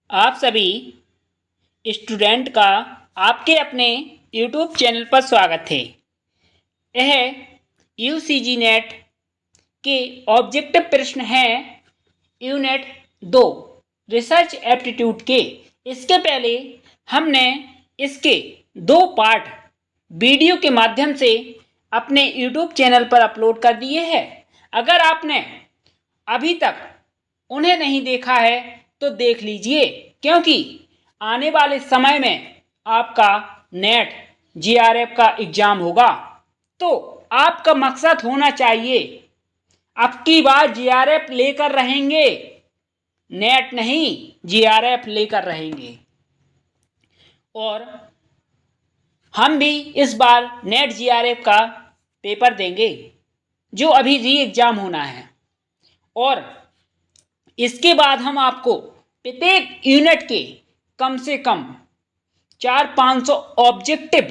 आप सभी स्टूडेंट का आपके अपने यूट्यूब चैनल पर स्वागत है। यह यूजीसी नेट के ऑब्जेक्टिव प्रश्न हैं यूनिट 2 रिसर्च एप्टीट्यूड के। इसके पहले हमने इसके 2 पार्ट वीडियो के माध्यम से अपने यूट्यूब चैनल पर अपलोड कर दिए हैं। अगर आपने अभी तक उन्हें नहीं देखा है तो देख लीजिए, क्योंकि आने वाले समय में आपका नेट जीआरएफ का एग्जाम होगा, तो आपका मकसद होना चाहिए अब की बार जीआरएफ लेकर रहेंगे, नेट नहीं जीआरएफ लेकर रहेंगे। और हम भी इस बार नेट जीआरएफ का पेपर देंगे जो अभी री एग्जाम होना है, और इसके बाद हम आपको प्रत्येक यूनिट के कम से कम 400-500 ऑब्जेक्टिव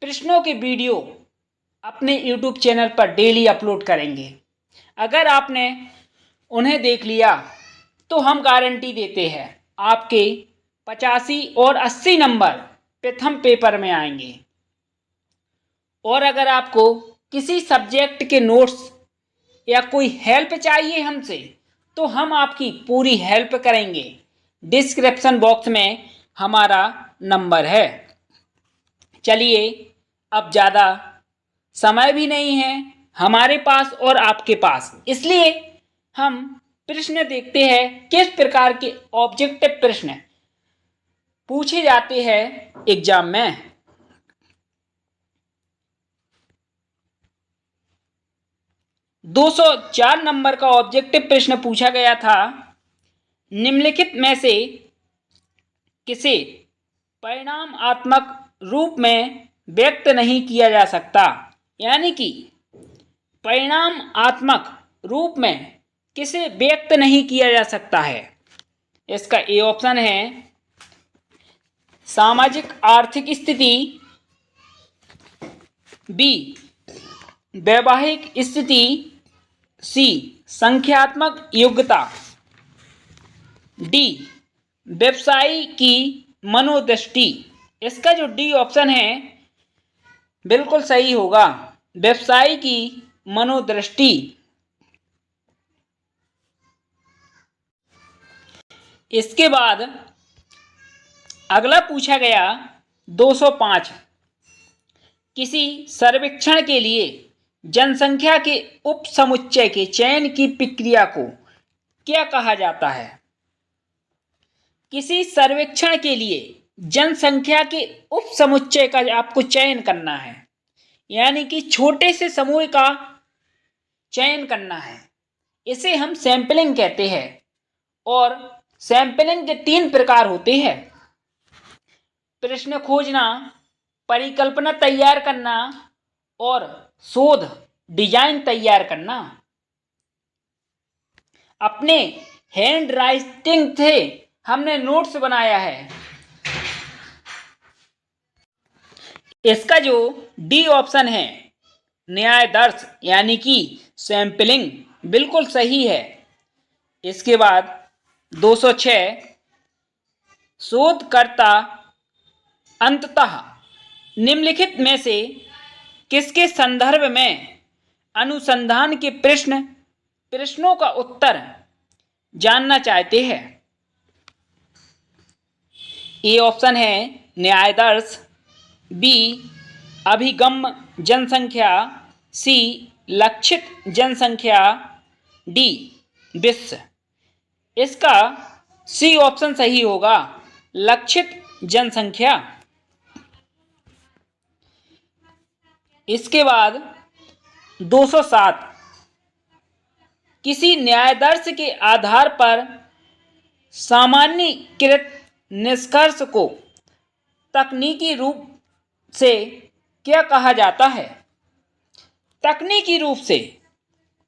प्रश्नों के वीडियो अपने यूट्यूब चैनल पर डेली अपलोड करेंगे। अगर आपने उन्हें देख लिया तो हम गारंटी देते हैं आपके 85 और 80 नंबर प्रथम पेपर में आएंगे। और अगर आपको किसी सब्जेक्ट के नोट्स या कोई हेल्प चाहिए हमसे, तो हम आपकी पूरी हेल्प करेंगे। डिस्क्रिप्शन बॉक्स में हमारा नंबर है। चलिए, अब ज़्यादा समय भी नहीं है हमारे पास और आपके पास, इसलिए हम प्रश्न देखते हैं किस प्रकार के ऑब्जेक्टिव प्रश्न पूछे जाते हैं एग्जाम में। 204 नंबर का ऑब्जेक्टिव प्रश्न पूछा गया था, निम्नलिखित में से किसे परिणामात्मक रूप में व्यक्त नहीं किया जा सकता। यानी कि परिणामात्मक रूप में किसे व्यक्त नहीं किया जा सकता है। इसका ए ऑप्शन है सामाजिक आर्थिक स्थिति, बी वैवाहिक स्थिति, सी संख्यात्मक योग्यता, डी व्यवसायी की मनोदृष्टि। इसका जो डी ऑप्शन है बिल्कुल सही होगा, व्यवसायी की मनोदृष्टि। इसके बाद अगला पूछा गया 205, किसी सर्वेक्षण के लिए जनसंख्या के उपसमुच्चय के चयन की प्रक्रिया को क्या कहा जाता है। किसी सर्वेक्षण के लिए जनसंख्या के उपसमुच्चय का आपको चयन करना है, यानी कि छोटे से समूह का चयन करना है। इसे हम सैंपलिंग कहते हैं। और सैंपलिंग के 3 प्रकार होते हैं: प्रश्न खोजना, परिकल्पना तैयार करना और शोध डिजाइन तैयार करना। अपने हैंड राइटिंग से हमने नोट्स बनाया है। इसका जो डी ऑप्शन है न्यायदर्श यानी कि सैंपलिंग, बिल्कुल सही है। इसके बाद 206, शोधकर्ता अंततः निम्नलिखित में से किसके संदर्भ में अनुसंधान के प्रश्नों का उत्तर जानना चाहते हैं। ए ऑप्शन है न्यायदर्श, बी अभिगम्य जनसंख्या, सी लक्षित जनसंख्या, डी विश्व। इसका सी ऑप्शन सही होगा, लक्षित जनसंख्या। इसके बाद 207, किसी न्यायदर्श के आधार पर सामान्यीकृत निष्कर्ष को तकनीकी रूप से क्या कहा जाता है। तकनीकी रूप से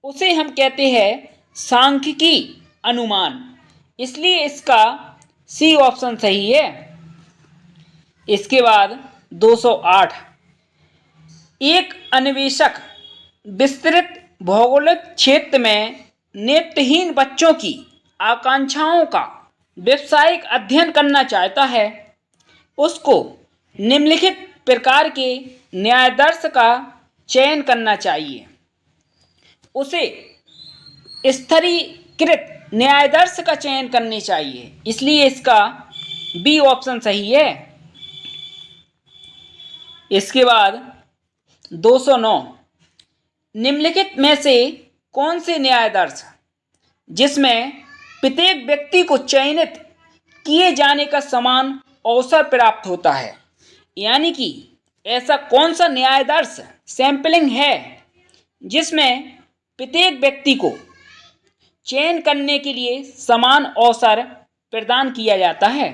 उसे हम कहते हैं सांख्यिकी अनुमान, इसलिए इसका सी ऑप्शन सही है। इसके बाद 208, एक अन्वेषक विस्तृत भौगोलिक क्षेत्र में नेत्रहीन बच्चों की आकांक्षाओं का व्यावसायिक अध्ययन करना चाहता है उसको निम्नलिखित प्रकार के न्यायादर्श का चयन करना चाहिए। उसे स्तरीकृत न्यायादर्श का चयन करने चाहिए, इसलिए इसका बी ऑप्शन सही है। इसके बाद 209, निम्नलिखित में से कौन से न्यायादर्श जिसमें प्रत्येक व्यक्ति को चयनित किए जाने का समान अवसर प्राप्त होता है, यानी कि ऐसा कौन सा न्यायादर्श सैंपलिंग है जिसमें प्रत्येक व्यक्ति को चयन करने के लिए समान अवसर प्रदान किया जाता है।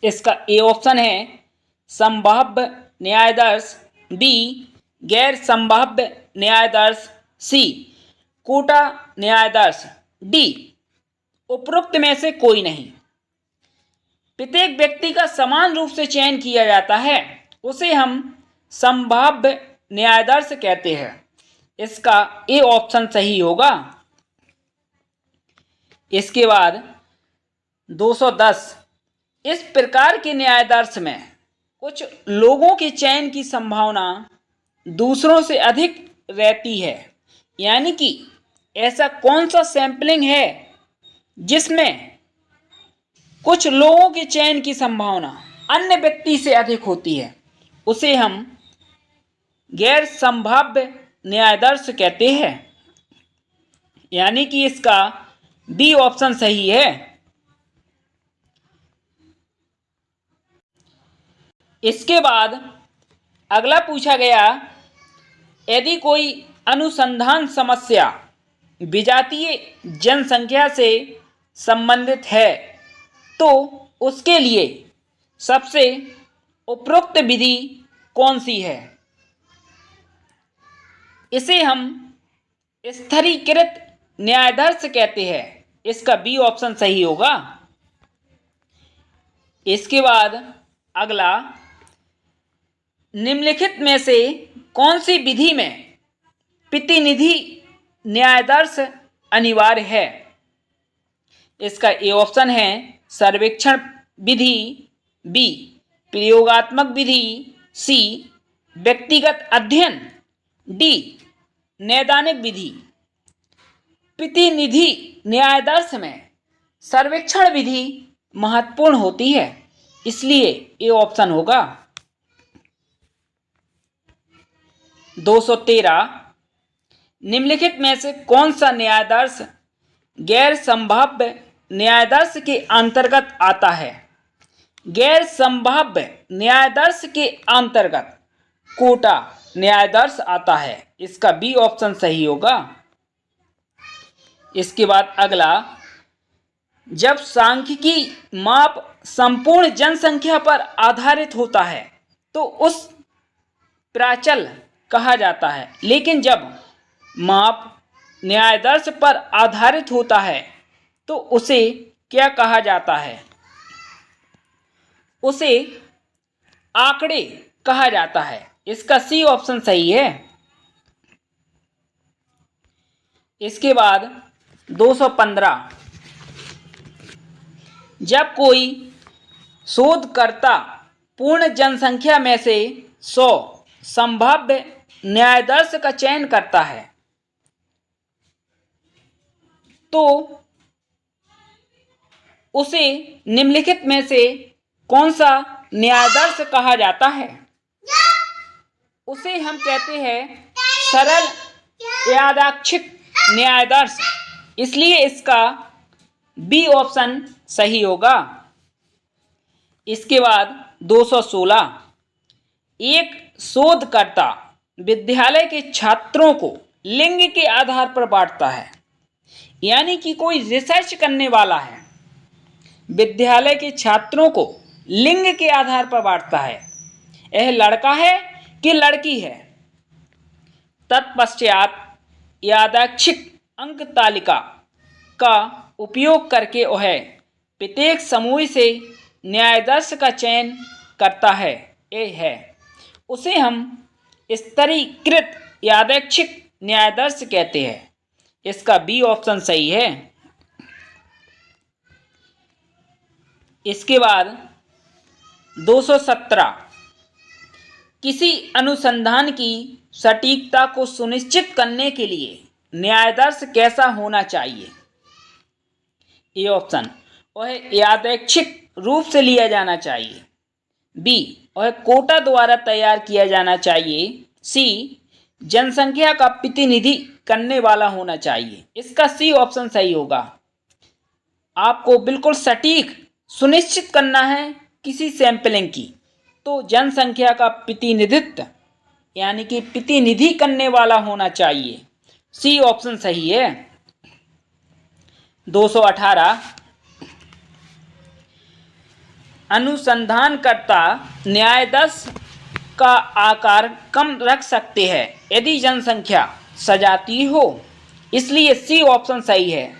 इसका ए ऑप्शन है संभाव्य न्यायादर्श, बी गैर संभाव्य न्यायादर्श, सी कोटा न्यायादर्श, डी उपरोक्त में से कोई नहीं। प्रत्येक व्यक्ति का समान रूप से चयन किया जाता है उसे हम संभाव्य न्यायादर्श कहते हैं। इसका ए ऑप्शन सही होगा। इसके बाद 210, इस प्रकार के न्यायादर्श में कुछ लोगों के चयन की संभावना दूसरों से अधिक रहती है, यानी कि ऐसा कौन सा सैंपलिंग है जिसमें कुछ लोगों के चयन की संभावना अन्य व्यक्ति से अधिक होती है, उसे हम गैर संभाव्य न्यायादर्श कहते हैं, यानी कि इसका बी ऑप्शन सही है। इसके बाद अगला पूछा गया, यदि कोई अनुसंधान समस्या विजातीय जनसंख्या से संबंधित है तो उसके लिए सबसे उपयुक्त विधि कौन सी है? इसे हम स्तरीकृत न्यायादर्श कहते हैं। इसका बी ऑप्शन सही होगा। इसके बाद अगला, निम्नलिखित में से कौन सी विधि में प्रतिनिधि न्यायादर्श अनिवार्य है? इसका ए ऑप्शन है सर्वेक्षण विधि, बी प्रयोगात्मक विधि, सी व्यक्तिगत अध्ययन, डी नैदानिक विधि। प्रतिनिधि न्यायादर्श में सर्वेक्षण विधि महत्वपूर्ण होती है, इसलिए ए ऑप्शन होगा। 213, निम्नलिखित में से कौन सा न्यायादर्श गैर संभाव्य न्यायादर्श के अंतर्गत आता है? गैर संभाव्य न्यायादर्श के अंतर्गत कोटा न्यायादर्श आता है। इसका बी ऑप्शन सही होगा। इसके बाद अगला, जब सांख्यिकी माप संपूर्ण जनसंख्या पर आधारित होता है तो उस प्राचल कहा जाता है, लेकिन जब माप न्यायादर्श पर आधारित होता है तो उसे क्या कहा जाता है? उसे आंकड़े कहा जाता है। इसका सी ऑप्शन सही है। इसके बाद 215, जब कोई शोधकर्ता पूर्ण जनसंख्या में से 100 संभाव्य न्यायादर्श का चयन करता है तो उसे निम्नलिखित में से कौन सा न्यायादर्श कहा जाता है? उसे हम कहते हैं सरल यादृच्छिक न्यायादर्श, इसलिए इसका बी ऑप्शन सही होगा। इसके बाद 216, एक शोधकर्ता विद्यालय के छात्रों को लिंग के आधार पर बांटता है, यानी कि कोई रिसर्च करने वाला है, विद्यालय के छात्रों को लिंग के आधार पर बांटता है, यह लड़का है कि लड़की है। तत्पश्चात यादृच्छिक अंक तालिका का उपयोग करके वह प्रत्येक समूह से न्यायादर्श का चयन करता है, यह है उसे हम स्तरीकृत यादृच्छिक न्यायादर्श कहते हैं। इसका बी ऑप्शन सही है। इसके बाद 217 किसी अनुसंधान की सटीकता को सुनिश्चित करने के लिए न्यायादर्श कैसा होना चाहिए? ए ऑप्शन, वह यादृच्छिक रूप से लिया जाना चाहिए। बी, वह कोटा द्वारा तैयार किया जाना चाहिए। सी, जनसंख्या का प्रतिनिधि करने वाला होना चाहिए। इसका सी ऑप्शन सही होगा। आपको बिल्कुल सटीक सुनिश्चित करना है किसी सैंपलिंग की, तो जनसंख्या का प्रतिनिधित्व यानी कि प्रतिनिधि करने वाला होना चाहिए। सी ऑप्शन सही है। 218 अनुसंधानकर्ता न्यायाधीश का आकार कम रख सकते हैं यदि जनसंख्या सजातीय हो, इसलिए सी ऑप्शन सही है।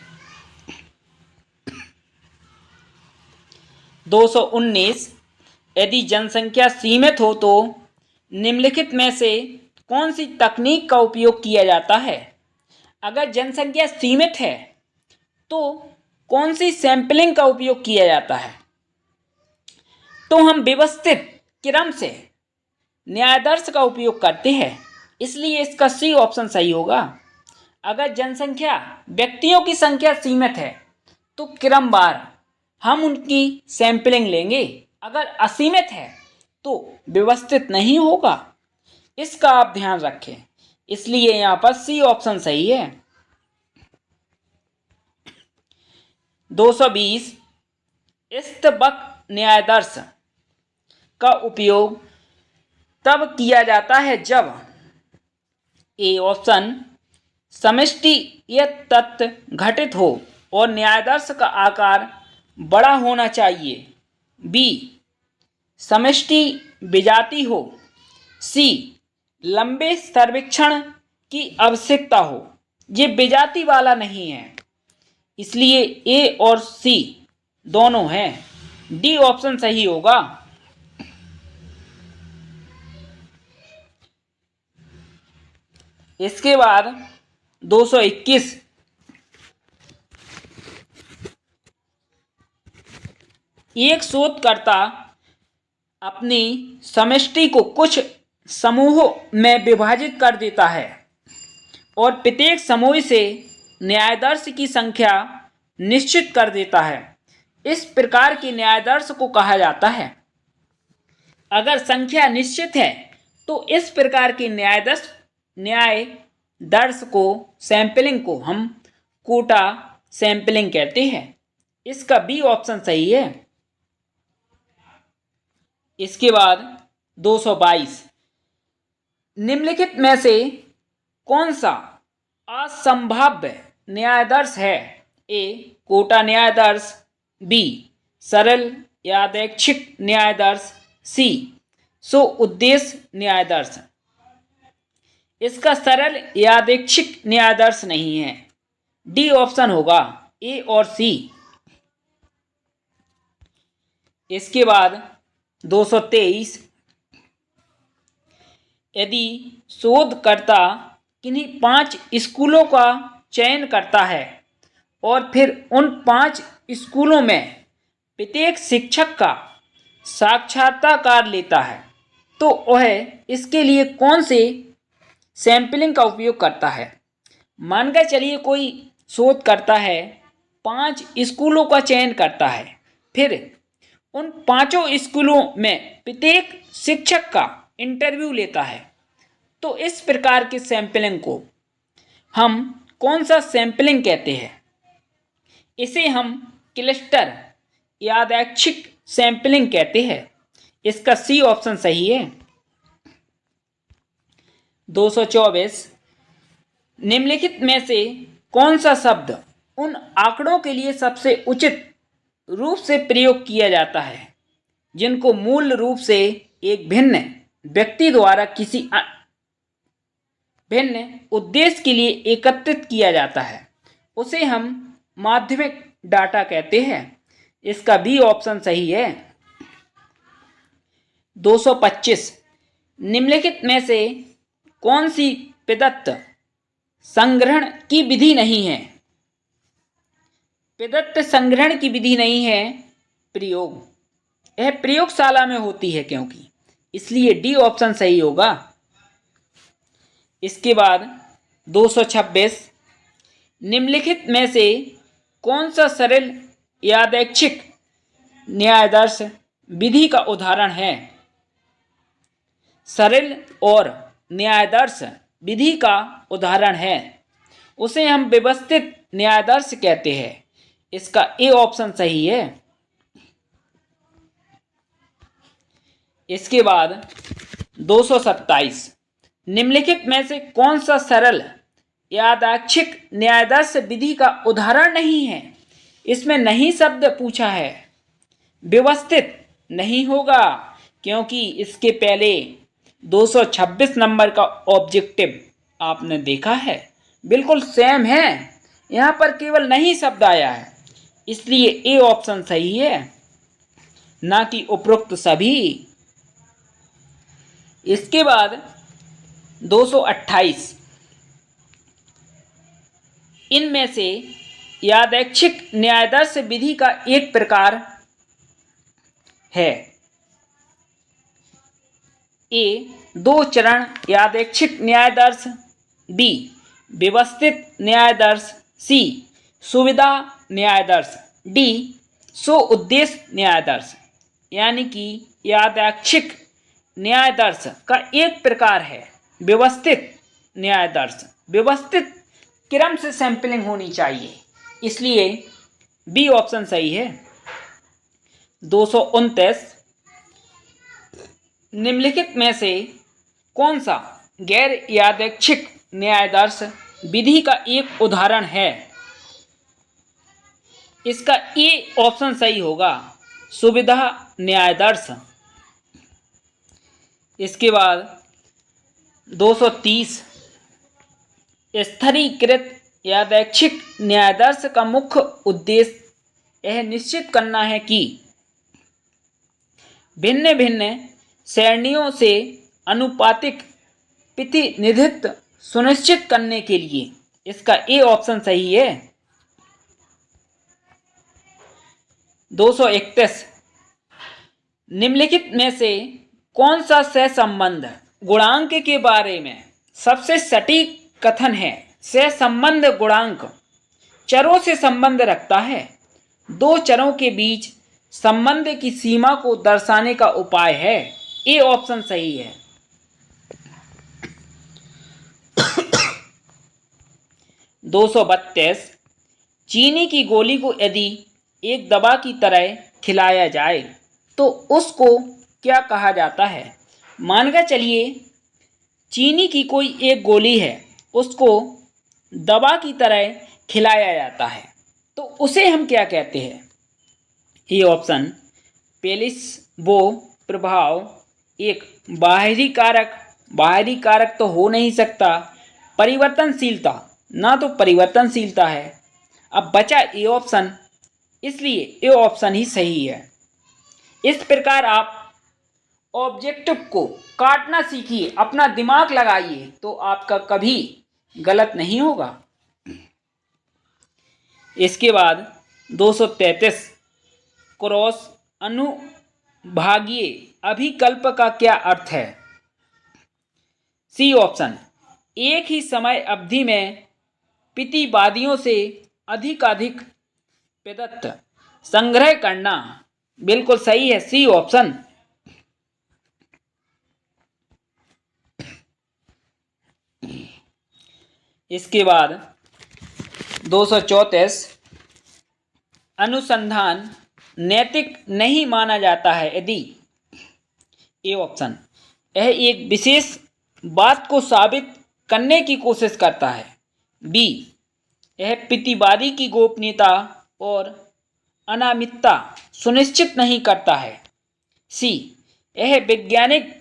219 यदि जनसंख्या सीमित हो तो निम्नलिखित में से कौन सी तकनीक का उपयोग किया जाता है? अगर जनसंख्या सीमित है तो कौन सी सैंपलिंग का उपयोग किया जाता है? तो हम व्यवस्थित क्रम से न्यायादर्श का उपयोग करते हैं, इसलिए इसका सी ऑप्शन सही होगा। अगर जनसंख्या व्यक्तियों की संख्या सीमित है तो क्रमवार हम उनकी सैंपलिंग लेंगे। अगर असीमित है तो व्यवस्थित नहीं होगा, इसका आप ध्यान रखें। इसलिए यहाँ पर सी ऑप्शन सही है। 220 इस्तबक न्यायादर्श का उपयोग तब किया जाता है जब ए ऑप्शन समष्टि या तत्व घटित हो और न्यायादर्श का आकार बड़ा होना चाहिए। बी, समष्टि विजातीय हो। सी, लंबे सर्वेक्षण की आवश्यकता हो। ये विजातीय वाला नहीं है, इसलिए ए और सी दोनों हैं। डी ऑप्शन सही होगा। इसके बाद 221 एक शोधकर्ता अपनी समष्टि को कुछ समूहों में विभाजित कर देता है और प्रत्येक समूह से न्यायादर्श की संख्या निश्चित कर देता है। इस प्रकार के न्यायादर्श को कहा जाता है। अगर संख्या निश्चित है तो इस प्रकार के न्यायादर्श को सैंपलिंग को हम कोटा सैंपलिंग कहते हैं। इसका बी ऑप्शन सही है। इसके बाद 222 निम्नलिखित में से कौन सा असंभाव्य न्यायादर्श है? ए, कोटा न्यायादर्श। बी, सरल यादृच्छिक न्यायादर्श। सी, सो उद्देश्य न्यायादर्श। इसका सरल यादृच्छिक न्यायादर्श नहीं है। डी ऑप्शन होगा, ए और सी। इसके बाद 223 यदि शोधकर्ता किन्हीं 5 स्कूलों का चयन करता है और फिर उन 5 स्कूलों में प्रत्येक शिक्षक का साक्षात्कार लेता है तो वह इसके लिए कौन से सैंपलिंग का उपयोग करता है? मानकर चलिए कोई शोध करता है, 5 स्कूलों का चयन करता है, फिर उन 5 स्कूलों में प्रत्येक शिक्षक का इंटरव्यू लेता है, तो इस प्रकार के सैंपलिंग को हम कौन सा सैंपलिंग कहते हैं? इसे हम क्लस्टर यादृच्छिक सैंपलिंग कहते हैं। इसका सी ऑप्शन सही है। 224 निम्नलिखित में से कौन सा शब्द उन आंकड़ों के लिए सबसे उचित रूप से प्रयोग किया जाता है जिनको मूल रूप से एक भिन्न व्यक्ति द्वारा किसी भिन्न उद्देश्य के लिए एकत्रित किया जाता है? उसे हम माध्यमिक डाटा कहते हैं। इसका बी ऑप्शन सही है। 225 निम्नलिखित में से कौन सी प्रदत्त संग्रहण की विधि नहीं है? प्रदत्त संग्रहण की विधि नहीं है प्रयोग, यह प्रयोगशाला में होती है क्योंकि, इसलिए डी ऑप्शन सही होगा। इसके बाद 226, निम्नलिखित में से कौन सा सरल यादृच्छिक न्यायादर्श विधि का उदाहरण है? सरल और न्यायादर्श विधि का उदाहरण है, उसे हम व्यवस्थित न्यायादर्श कहते हैं। इसका ए ऑप्शन सही है। इसके बाद 227, निम्नलिखित में से कौन सा सरल यादृच्छिक न्यायादर्श विधि का उदाहरण नहीं है? इसमें नहीं शब्द पूछा है, व्यवस्थित नहीं होगा क्योंकि इसके पहले 226 नंबर का ऑब्जेक्टिव आपने देखा है, बिल्कुल सेम है। यहाँ पर केवल नहीं शब्द आया है, इसलिए ए ऑप्शन सही है, ना कि उपरोक्त सभी। इसके बाद 228, इनमें से यादृच्छिक न्यायादर्श विधि का एक प्रकार है। ए, दो चरण यादृच्छिक न्यायादर्श, बी, व्यवस्थित न्यायादर्श, सी, सुविधा न्यायादर्श, डी, सो उद्देश्य न्यायादर्श। यानी कि यादृच्छिक न्यायादर्श का एक प्रकार है व्यवस्थित न्यायादर्श। व्यवस्थित क्रम से सैंपलिंग होनी चाहिए, इसलिए बी ऑप्शन सही है। 229, निम्नलिखित में से कौन सा गैर यादृच्छिक न्यायादर्श विधि का एक उदाहरण है? इसका ए ऑप्शन सही होगा, सुविधा न्यायादर्श। इसके बाद 230, स्तरीकृत यादृच्छिक न्यायादर्श का मुख्य उद्देश्य यह निश्चित करना है कि भिन्न भिन्न श्रेणियों से अनुपातिक प्रतिनिधित्व सुनिश्चित करने के लिए। इसका ए ऑप्शन सही है। 231, निम्नलिखित में से कौन सा सहसंबंध गुणांक के बारे में सबसे सटीक कथन है? सहसंबंध गुणांक चरों से संबंध रखता है, दो चरों के बीच संबंध की सीमा को दर्शाने का उपाय है। ए ऑप्शन सही है। 232, चीनी की गोली को यदि एक दवा की तरह खिलाया जाए तो उसको क्या कहा जाता है? मानकर चलिए चीनी की कोई एक गोली है, उसको दवा की तरह खिलाया जाता है, तो उसे हम क्या कहते हैं? ये ऑप्शन प्लेसिबो प्रभाव, एक बाहरी कारक तो हो नहीं सकता, परिवर्तनशीलता, ना तो परिवर्तनशीलता है। अब बचा ए ऑप्शन, इसलिए ए ऑप्शन ही सही है। इस प्रकार आप ऑब्जेक्टिव को काटना सीखिए, अपना दिमाग लगाइए, तो आपका कभी गलत नहीं होगा। इसके बाद 233, क्रॉस अनुभागीय अभिकल्प का क्या अर्थ है? सी ऑप्शन, एक ही समय अवधि में प्रतिवादियों से अधिकाधिक प्रदत्त संग्रह करना। बिल्कुल सही है, सी ऑप्शन। इसके बाद 234, अनुसंधान नैतिक नहीं माना जाता है यदि। ए ऑप्शन, यह एक विशेष बात को साबित करने की कोशिश करता है। बी, यह प्रतिवादी की गोपनीयता और अनामिकता सुनिश्चित नहीं करता है। सी, यह वैज्ञानिक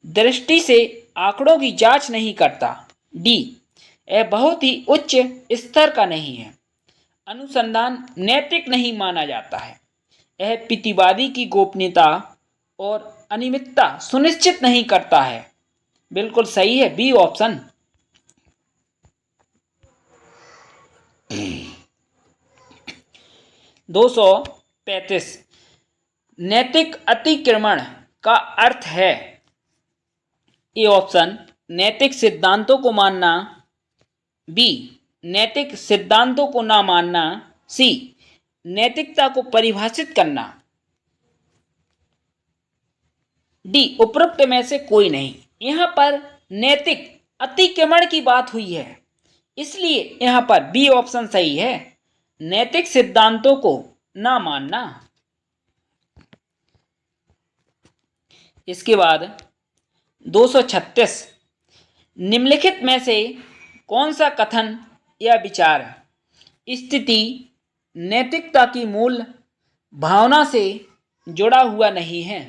दृष्टि से आंकड़ों की जांच नहीं करता। डी, यह बहुत ही उच्च स्तर का नहीं है। अनुसंधान नैतिक नहीं माना जाता है, यह प्रतिवादी की गोपनीयता और अनियमितता सुनिश्चित नहीं करता है। बिल्कुल सही है, बी ऑप्शन। दो 235, नैतिक अतिक्रमण का अर्थ है? ए ऑप्शन नैतिक सिद्धांतों को मानना, बी नैतिक सिद्धांतों को ना मानना, सी नैतिकता को परिभाषित करना, डी उपरोक्त में से कोई नहीं। यहां पर नैतिक अतिक्रमण की बात हुई है, इसलिए यहां पर बी ऑप्शन सही है, नैतिक सिद्धांतों को ना मानना। इसके बाद 236, निम्नलिखित में से कौन सा कथन या विचार स्थिति नैतिकता की मूल भावना से जुड़ा हुआ नहीं है?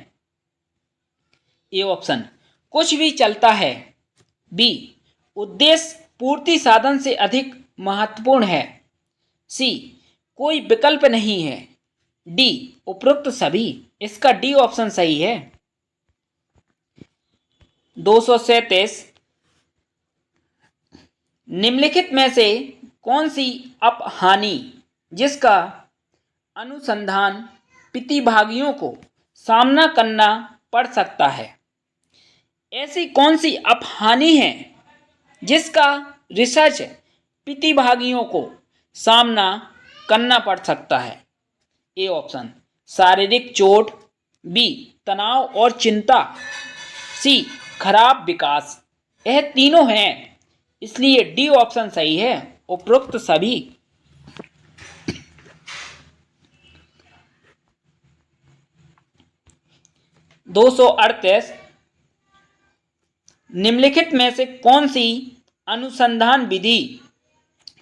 ए ऑप्शन कुछ भी चलता है, बी उद्देश्य पूर्ति साधन से अधिक महत्वपूर्ण है, सी कोई विकल्प नहीं है, डी उपरोक्त सभी। इसका डी ऑप्शन सही है। 237, निम्नलिखित में से कौन सी अपहानि जिसका अनुसंधान प्रतिभागियों को सामना करना पड़ सकता है? ऐसी कौन सी अपहानि है जिसका रिसर्च प्रतिभागियों को सामना करना पड़ सकता है? ए ऑप्शन शारीरिक चोट, बी तनाव और चिंता, सी खराब विकास। यह तीनों हैं, इसलिए डी ऑप्शन सही है, उपरोक्त सभी। 238, निम्नलिखित में से कौन सी अनुसंधान विधि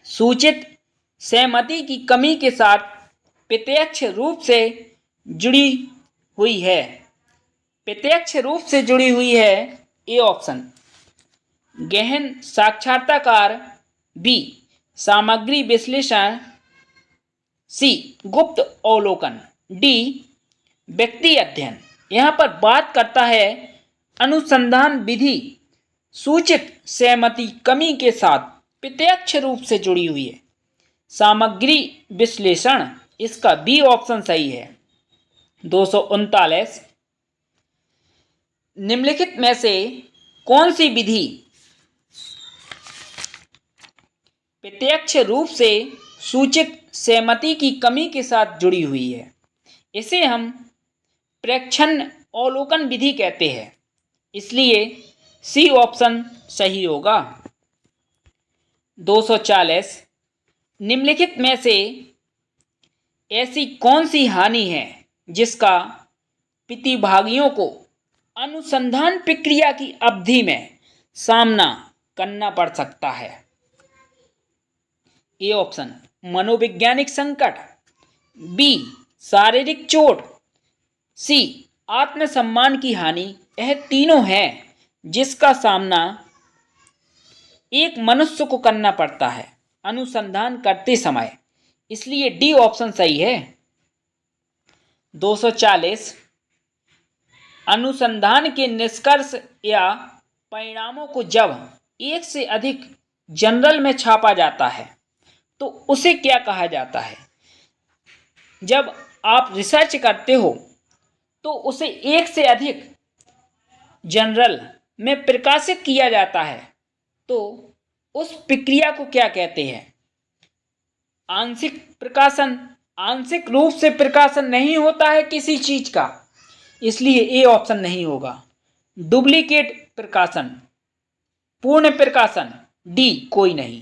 सूचित सहमति की कमी के साथ प्रत्यक्ष रूप से जुड़ी हुई है? प्रत्यक्ष रूप से जुड़ी हुई है। ए ऑप्शन गहन साक्षात्कार, बी सामग्री विश्लेषण, सी गुप्त अवलोकन, डी व्यक्ति अध्ययन। यहाँ पर बात करता है अनुसंधान विधि सूचित सहमति कमी के साथ प्रत्यक्ष रूप से जुड़ी हुई है, सामग्री विश्लेषण। इसका बी ऑप्शन सही है। 239, निम्नलिखित में से कौन सी विधि प्रत्यक्ष रूप से सूचित सहमति की कमी के साथ जुड़ी हुई है? इसे हम प्रेक्षण अवलोकन विधि कहते हैं, इसलिए सी ऑप्शन सही होगा। 240, निम्नलिखित में से ऐसी कौन सी हानि है जिसका प्रतिभागियों को अनुसंधान प्रक्रिया की अवधि में सामना करना पड़ सकता है? ए ऑप्शन मनोवैज्ञानिक संकट, बी शारीरिक चोट, सी आत्मसम्मान की हानि। यह तीनों हैं जिसका सामना एक मनुष्य को करना पड़ता है अनुसंधान करते समय, इसलिए डी ऑप्शन सही है। 240, अनुसंधान के निष्कर्ष या परिणामों को जब एक से अधिक जर्नल में छापा जाता है तो उसे क्या कहा जाता है? जब आप रिसर्च करते हो तो उसे एक से अधिक जर्नल में प्रकाशित किया जाता है, तो उस प्रक्रिया को क्या कहते हैं? आंशिक प्रकाशन। आंशिक रूप से प्रकाशन नहीं होता है किसी चीज का, इसलिए ए ऑप्शन नहीं होगा। डुप्लीकेट प्रकाशन, पूर्ण प्रकाशन, डी कोई नहीं।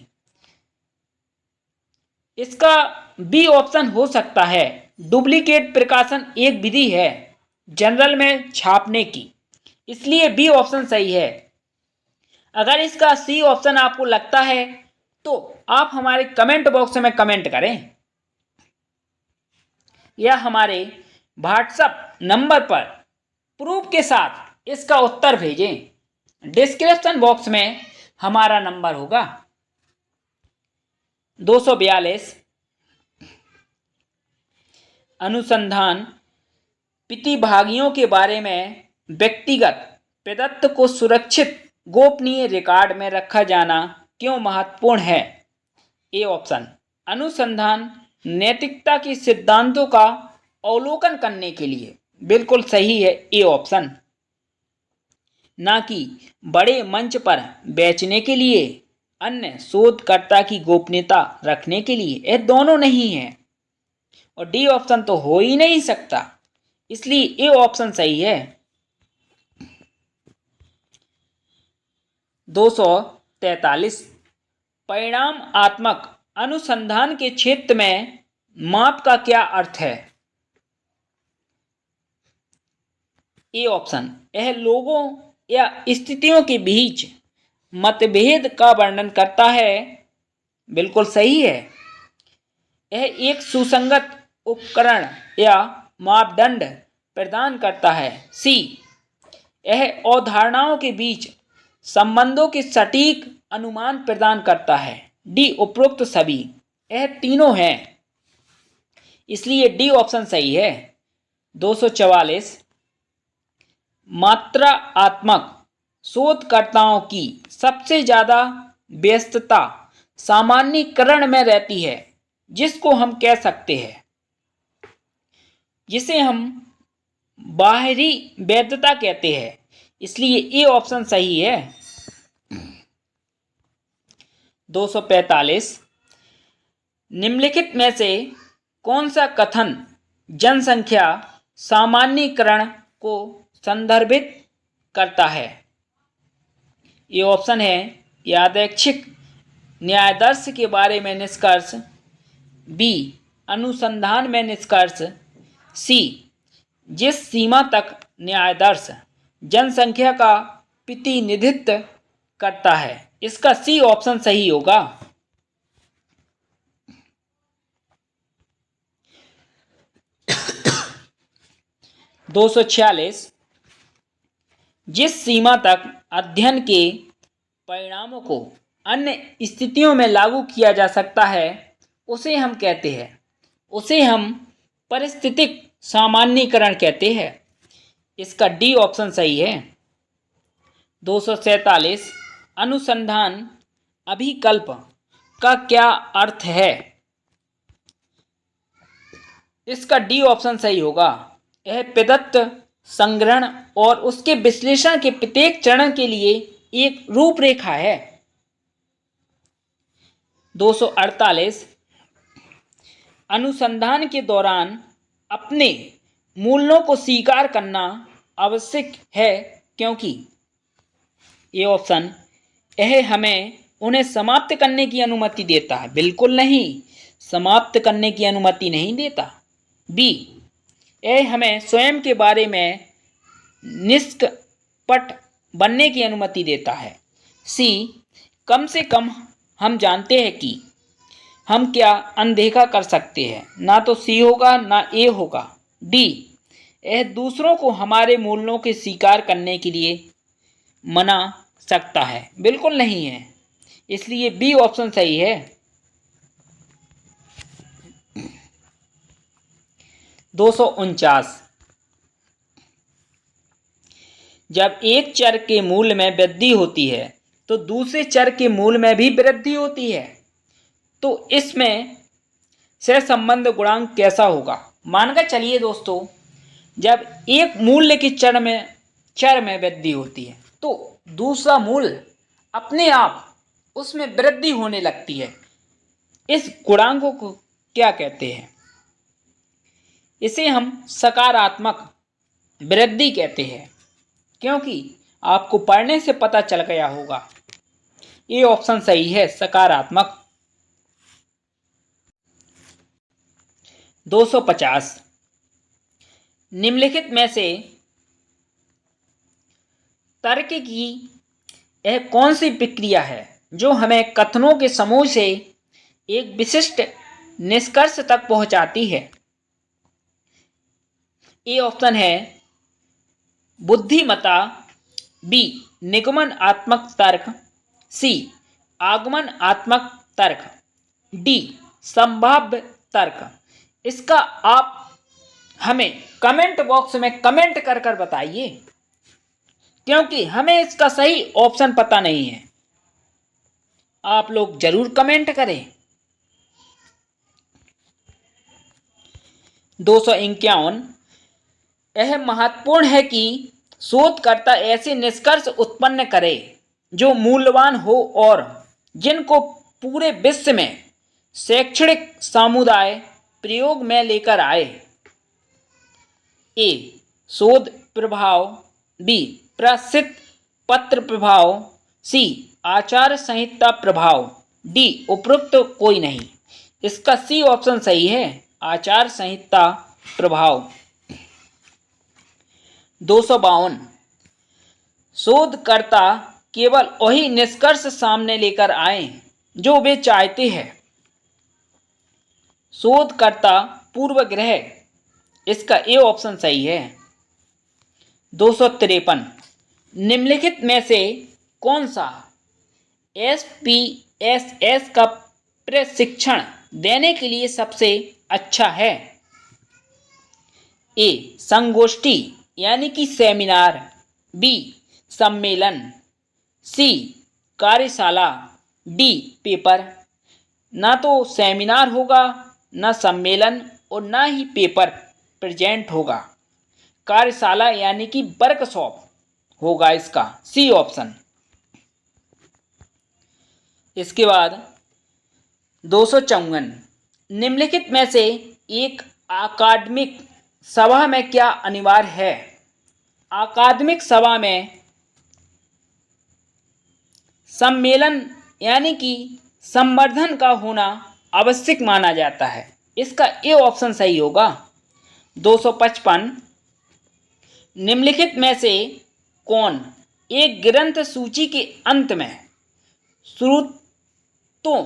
इसका बी ऑप्शन हो सकता है। डुप्लीकेट प्रकाशन एक विधि है जर्नल में छापने की, इसलिए बी ऑप्शन सही है। अगर इसका सी ऑप्शन आपको लगता है तो आप हमारे कमेंट बॉक्स में कमेंट करें या हमारे व्हाट्सएप नंबर पर प्रूफ के साथ इसका उत्तर भेजें। डिस्क्रिप्शन बॉक्स में हमारा नंबर होगा। 242, अनुसंधान प्रतिभागियों के बारे में व्यक्तिगत प्रदत्त को सुरक्षित गोपनीय रिकॉर्ड में रखा जाना क्यों महत्वपूर्ण है? ए ऑप्शन अनुसंधान नैतिकता के सिद्धांतों का अवलोकन करने के लिए, बिल्कुल सही है ए ऑप्शन। ना कि बड़े मंच पर बेचने के लिए, अन्य शोधकर्ता की गोपनीयता रखने के लिए, ये दोनों नहीं है। और डी ऑप्शन तो हो ही नहीं सकता, इसलिए ए ऑप्शन सही है। 243 परिणामात्मक अनुसंधान के क्षेत्र में माप का क्या अर्थ है? ए ऑप्शन, यह लोगों या स्थितियों के बीच मतभेद का वर्णन करता है। बिल्कुल सही है। यह एक सुसंगत उपकरण या मापदंड प्रदान करता है। सी, यह अवधारणाओं के बीच संबंधों के सटीक अनुमान प्रदान करता है। डी, उपरोक्त सभी, यह तीनों हैं, इसलिए डी ऑप्शन सही है। 244 मात्रात्मक शोधकर्ताओं की सबसे ज्यादा व्यस्तता सामान्यीकरण में रहती है, जिसको हम कह सकते हैं, जिसे हम बाहरी वैधता कहते हैं, इसलिए ए ऑप्शन सही है। 245 निम्नलिखित में से कौन सा कथन जनसंख्या सामान्यीकरण को संदर्भित करता है? ये ऑप्शन है यादृच्छिक न्यायादर्श के बारे में निष्कर्ष, बी अनुसंधान में निष्कर्ष, सी जिस सीमा तक न्यायादर्श जनसंख्या का प्रतिनिधित्व करता है। इसका सी ऑप्शन सही होगा। 246 जिस सीमा तक अध्ययन के परिणामों को अन्य स्थितियों में लागू किया जा सकता है, उसे हम कहते हैं, उसे हम परिस्थितिक सामान्यीकरण कहते हैं। इसका डी ऑप्शन सही है। 247 अनुसंधान अभिकल्प का क्या अर्थ है? इसका डी ऑप्शन सही होगा। यह प्रदत्त संग्रहण और उसके विश्लेषण के प्रत्येक चरण के लिए एक रूपरेखा है। 248 अनुसंधान के दौरान अपने मूल्यों को स्वीकार करना आवश्यक है, क्योंकि ये ऑप्शन, यह हमें उन्हें समाप्त करने की अनुमति देता है। बिल्कुल नहीं, समाप्त करने की अनुमति नहीं देता। बी, यह हमें स्वयं के बारे में निष्कपट बनने की अनुमति देता है। सी, कम से कम हम जानते हैं कि हम क्या अनदेखा कर सकते हैं। ना तो सी होगा ना ए होगा। डी, यह दूसरों को हमारे मूल्यों के स्वीकार करने के लिए मना सकता है। बिल्कुल नहीं है, इसलिए बी ऑप्शन सही है। 249 जब एक चर के मूल्य में वृद्धि होती है तो दूसरे चर के मूल्य में भी वृद्धि होती है, तो इसमें सहसंबंध गुणांक कैसा होगा? मानकर चलिए दोस्तों, जब एक मूल्य के चर में वृद्धि होती है तो दूसरा मूल्य अपने आप उसमें वृद्धि होने लगती है। इस गुणांक को क्या कहते हैं? इसे हम सकारात्मक वृद्धि कहते हैं, क्योंकि आपको पढ़ने से पता चल गया होगा। ये ऑप्शन सही है, सकारात्मक। 250 निम्नलिखित में से तर्क की यह कौन सी प्रक्रिया है जो हमें कथनों के समूह से एक विशिष्ट निष्कर्ष तक पहुंचाती है? ए ऑप्शन है बुद्धिमत्ता, बी निगमनात्मक तर्क, सी आगमनात्मक तर्क, डी संभाव्य तर्क। इसका आप हमें कमेंट बॉक्स में कमेंट कर कर बताइए, क्योंकि हमें इसका सही ऑप्शन पता नहीं है। आप लोग जरूर कमेंट करें। 251 यह महत्वपूर्ण है कि शोधकर्ता ऐसे निष्कर्ष उत्पन्न करे जो मूल्यवान हो और जिनको पूरे विश्व में शैक्षणिक समुदाय प्रयोग में लेकर आए। ए शोध प्रभाव, बी प्रसिद्ध पत्र प्रभाव, सी आचार संहिता प्रभाव, डी उपरोक्त कोई नहीं। इसका सी ऑप्शन सही है, आचार संहिता प्रभाव। 252 शोधकर्ता केवल वही निष्कर्ष सामने लेकर आए जो वे चाहते हैं। शोधकर्ता पूर्वाग्रह, इसका ए ऑप्शन सही है। 253 निम्नलिखित में से कौन सा SPSS का प्रशिक्षण देने के लिए सबसे अच्छा है? ए संगोष्ठी यानी कि सेमिनार, बी सम्मेलन, सी कार्यशाला, डी पेपर। ना तो सेमिनार होगा, ना सम्मेलन और ना ही पेपर प्रेजेंट होगा। कार्यशाला यानी कि वर्कशॉप होगा इसका सी ऑप्शन। इसके बाद 254 निम्नलिखित में से एक अकादमिक सभा में क्या अनिवार्य है? अकादमिक सभा में सम्मेलन यानी कि संवर्धन का होना आवश्यक माना जाता है। इसका ए ऑप्शन सही होगा। 255 निम्नलिखित में से कौन एक ग्रंथ सूची के अंत में स्रोतों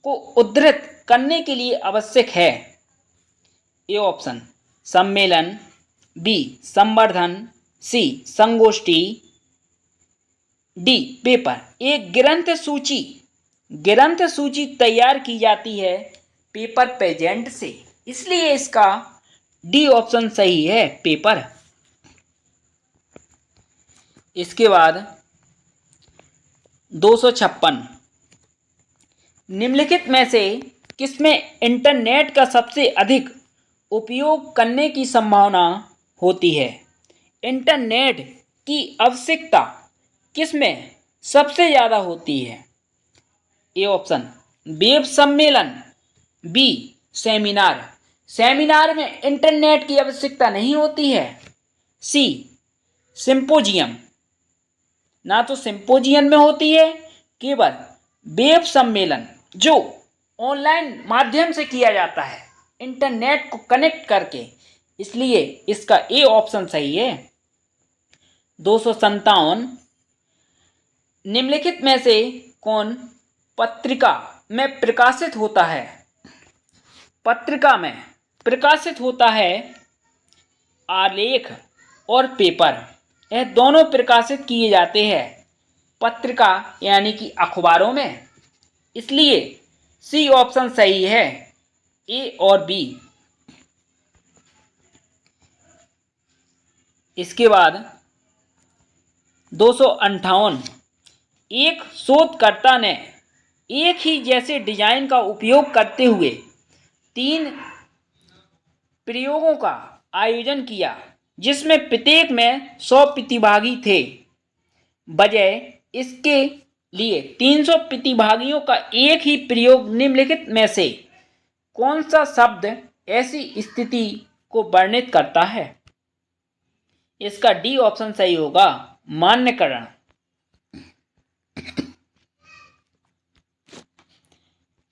को उद्धृत करने के लिए आवश्यक है? ए ऑप्शन सम्मेलन, बी संवर्धन, सी संगोष्ठी, डी पेपर। एक ग्रंथ सूची तैयार की जाती है पेपर प्रेजेंट से, इसलिए इसका डी ऑप्शन सही है, पेपर। इसके बाद 256 निम्नलिखित में से किसमें इंटरनेट का सबसे अधिक उपयोग करने की संभावना होती है? इंटरनेट की आवश्यकता किसमें सबसे ज़्यादा होती है? ए ऑप्शन वेब सम्मेलन, बी सेमिनार। सेमिनार में इंटरनेट की आवश्यकता नहीं होती है। सी सिंपोजियम, ना तो सिंपोजियम में होती है, केवल वेब सम्मेलन जो ऑनलाइन माध्यम से किया जाता है इंटरनेट को कनेक्ट करके, इसलिए इसका ए ऑप्शन सही है। 257 निम्नलिखित में से कौन पत्रिका में प्रकाशित होता है? पत्रिका में प्रकाशित होता है आलेख और पेपर, यह दोनों प्रकाशित किए जाते हैं पत्रिका यानी कि अखबारों में, इसलिए सी ऑप्शन सही है, ए और बी। इसके बाद 258 एक शोधकर्ता ने एक ही जैसे डिजाइन का उपयोग करते हुए 3 प्रयोगों का आयोजन किया जिसमें प्रत्येक में 100 प्रतिभागी थे। बजाय इसके लिए 300 प्रतिभागियों का एक ही प्रयोग निम्नलिखित में से कौन सा शब्द ऐसी स्थिति को वर्णित करता है? इसका डी ऑप्शन सही होगा, मान्यकरण।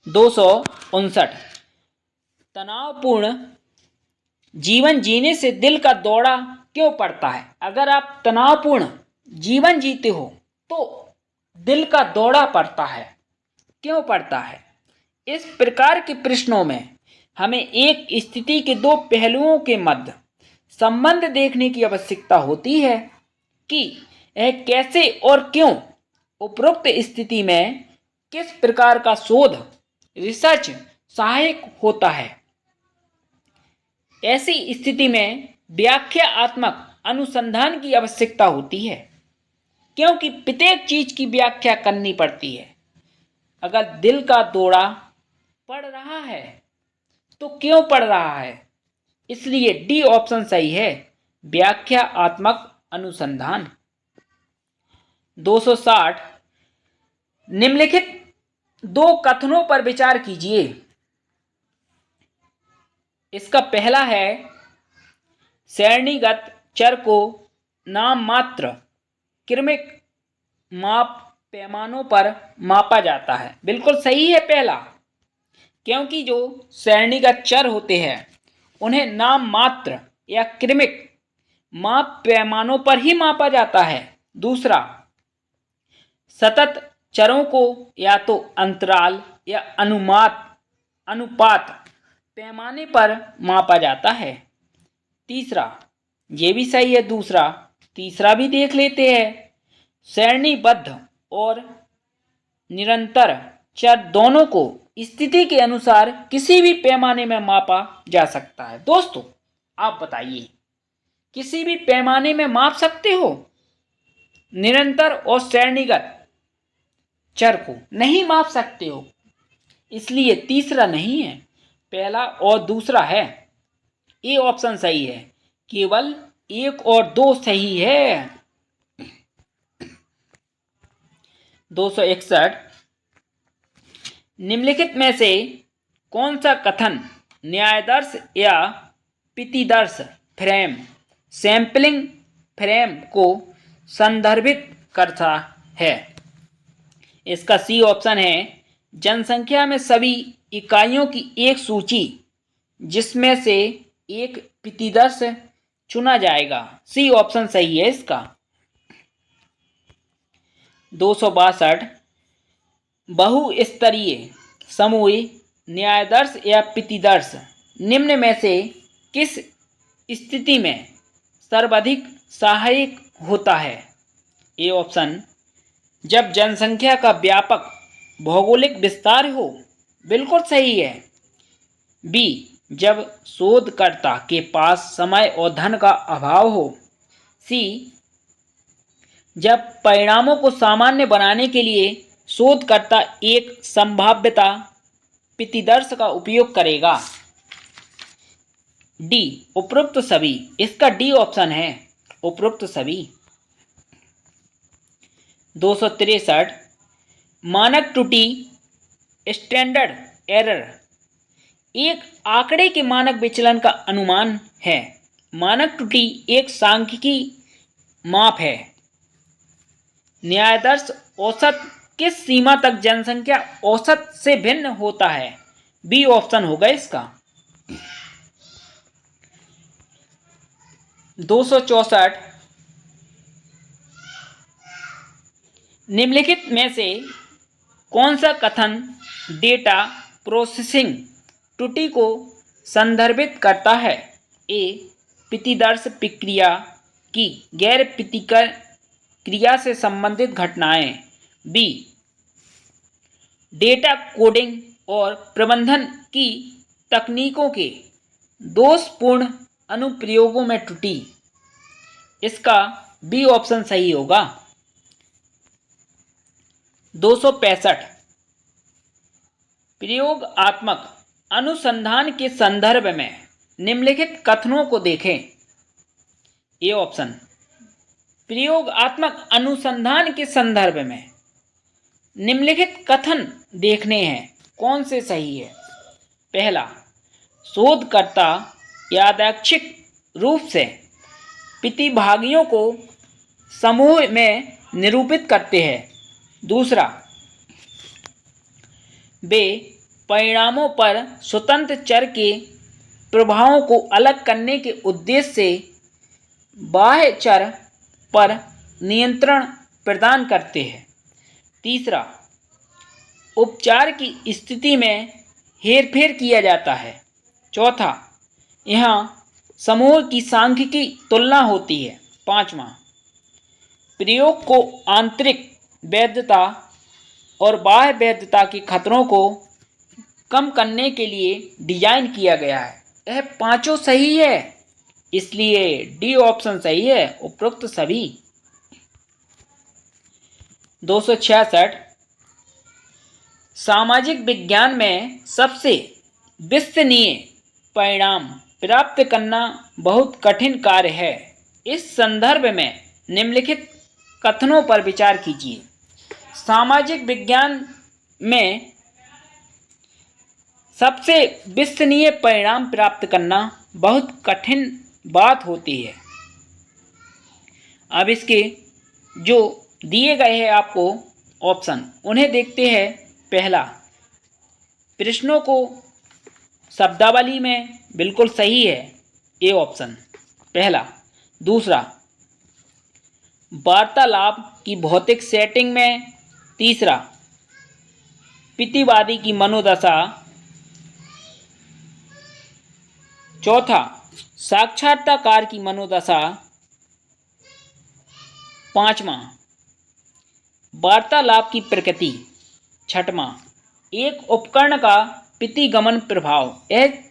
259 तनावपूर्ण जीवन जीने से दिल का दौरा क्यों पड़ता है? अगर आप तनावपूर्ण जीवन जीते हो तो दिल का दौरा पड़ता है, क्यों पड़ता है? इस प्रकार के प्रश्नों में हमें एक स्थिति के 2 पहलुओं के मध्य संबंध देखने की आवश्यकता होती है कि यह कैसे और क्यों उपरोक्त स्थिति में किस प्रकार का शोध रिसर्च सहायक होता है। ऐसी स्थिति में व्याख्यात्मक अनुसंधान की आवश्यकता होती है, क्योंकि प्रत्येक चीज की व्याख्या करनी पड़ती है। अगर दिल का दौरा पड़ रहा है तो क्यों पड़ रहा है? इसलिए डी ऑप्शन सही है, व्याख्यात्मक अनुसंधान। 260 निम्नलिखित दो कथनों पर विचार कीजिए। इसका पहला है श्रेणीगत चर को नाम मात्र क्रमिक माप पैमानों पर मापा जाता है। बिल्कुल सही है पहला, क्योंकि जो श्रेणीगत चर होते हैं उन्हें नाम मात्र या क्रमिक माप पैमानों पर ही मापा जाता है। दूसरा, सतत चरों को या तो अंतराल या अनुपात पैमाने पर मापा जाता है। तीसरा, ये भी सही है दूसरा, तीसरा भी देख लेते हैं। श्रेणीबद्ध और निरंतर चर दोनों को स्थिति के अनुसार किसी भी पैमाने में मापा जा सकता है। दोस्तों आप बताइए, किसी भी पैमाने में माप सकते हो? निरंतर और श्रेणीगत चर को नहीं माप सकते हो, इसलिए तीसरा नहीं है, पहला और दूसरा है। ये ऑप्शन सही है, केवल 1 और 2 सही है। 261 निम्नलिखित में से कौन सा कथन न्यायादर्श या प्रतिदर्श फ्रेम सैंपलिंग फ्रेम को संदर्भित करता है? इसका सी ऑप्शन है जनसंख्या में सभी इकाइयों की एक सूची जिसमें से एक प्रतिदर्श चुना जाएगा। सी ऑप्शन सही है इसका। 262 बहुस्तरीय समूह न्यायादर्श या प्रतिदर्श निम्न में से किस स्थिति में सर्वाधिक सहायक होता है? ए ऑप्शन, जब जनसंख्या का व्यापक भौगोलिक विस्तार हो। बिल्कुल सही है। बी, जब शोधकर्ता के पास समय और धन का अभाव हो। सी, जब परिणामों को सामान्य बनाने के लिए शोधकर्ता एक संभाव्यता प्रतिदर्श का उपयोग करेगा। डी, उपरोक्त सभी। इसका डी ऑप्शन है, उपरोक्त सभी। 263 मानक त्रुटि स्टैंडर्ड एरर एक आंकड़े के मानक विचलन का अनुमान है। मानक त्रुटि एक सांख्यिकी माप है। न्यायादर्श औसत किस सीमा तक जनसंख्या औसत से भिन्न होता है? बी ऑप्शन होगा इसका। 264 निम्नलिखित में से कौन सा कथन डेटा प्रोसेसिंग त्रुटि को संदर्भित करता है? ए, प्रतिदर्श प्रक्रिया की गैर प्रतिक्रिया से संबंधित घटनाएं। बी, डेटा कोडिंग और प्रबंधन की तकनीकों के दोषपूर्ण अनुप्रयोगों में त्रुटि। इसका बी ऑप्शन सही होगा। 265 प्रयोगात्मक अनुसंधान के संदर्भ में निम्नलिखित कथनों को देखें। ए ऑप्शन, प्रयोगात्मक अनुसंधान के संदर्भ में निम्नलिखित कथन देखने हैं कौन से सही है। पहला, शोधकर्ता यादृच्छिक रूप से प्रतिभागियों को समूह में निरूपित करते हैं। दूसरा, वे परिणामों पर स्वतंत्र चर के प्रभावों को अलग करने के उद्देश्य से बाह्य चर पर नियंत्रण प्रदान करते हैं। तीसरा, उपचार की स्थिति में हेरफेर किया जाता है। चौथा, यहाँ समूह की सांख्यिकी तुलना होती है। पांचवा, प्रयोग को आंतरिक वैधता और बाह्य वैधता के खतरों को कम करने के लिए डिजाइन किया गया है। यह पांचों सही है, इसलिए डी ऑप्शन सही है, उपरोक्त सभी। 266 सामाजिक विज्ञान में सबसे विश्वसनीय परिणाम प्राप्त करना बहुत कठिन कार्य है। इस संदर्भ में निम्नलिखित कथनों पर विचार कीजिए। सामाजिक विज्ञान में सबसे विश्वसनीय परिणाम प्राप्त करना बहुत कठिन बात होती है। अब इसके जो दिए गए हैं आपको ऑप्शन, उन्हें देखते हैं। पहला, प्रश्नों को शब्दावली में बिल्कुल सही है, ए ऑप्शन पहला। दूसरा, वार्तालाप की भौतिक सेटिंग में। तीसरा, पितिवादी की मनोदशा। चौथा, साक्षात्कार की मनोदशा। पांचवा, वार्तालाप की प्रकृति। छठवां, एक उपकरण का प्रतिगमन प्रभाव। यह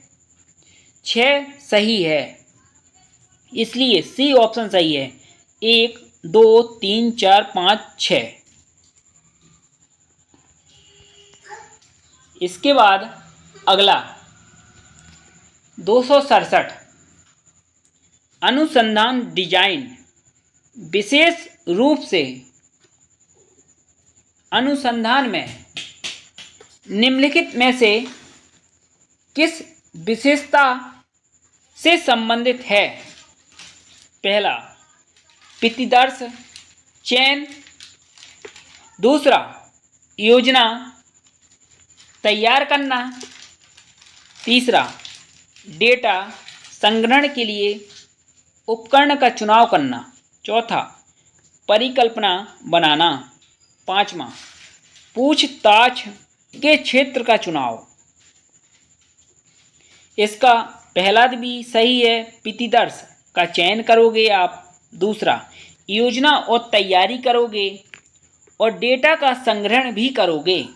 6 सही है, इसलिए सी ऑप्शन सही है। 1, 2, 3, 4, 5, 6। इसके बाद अगला 267, अनुसंधान डिजाइन। विशेष रूप से अनुसंधान में निम्नलिखित में से किस विशेषता से संबंधित है? पहला, प्रतिदर्श चयन। दूसरा, योजना तैयार करना। तीसरा, डेटा संग्रहण के लिए उपकरण का चुनाव करना। चौथा, परिकल्पना बनाना। पांचवा, पूछताछ के क्षेत्र का चुनाव। इसका पहला भी सही है, प्रतिदर्श का चयन करोगे आप। दूसरा, योजना और तैयारी करोगे, और डेटा का संग्रहण भी करोगे।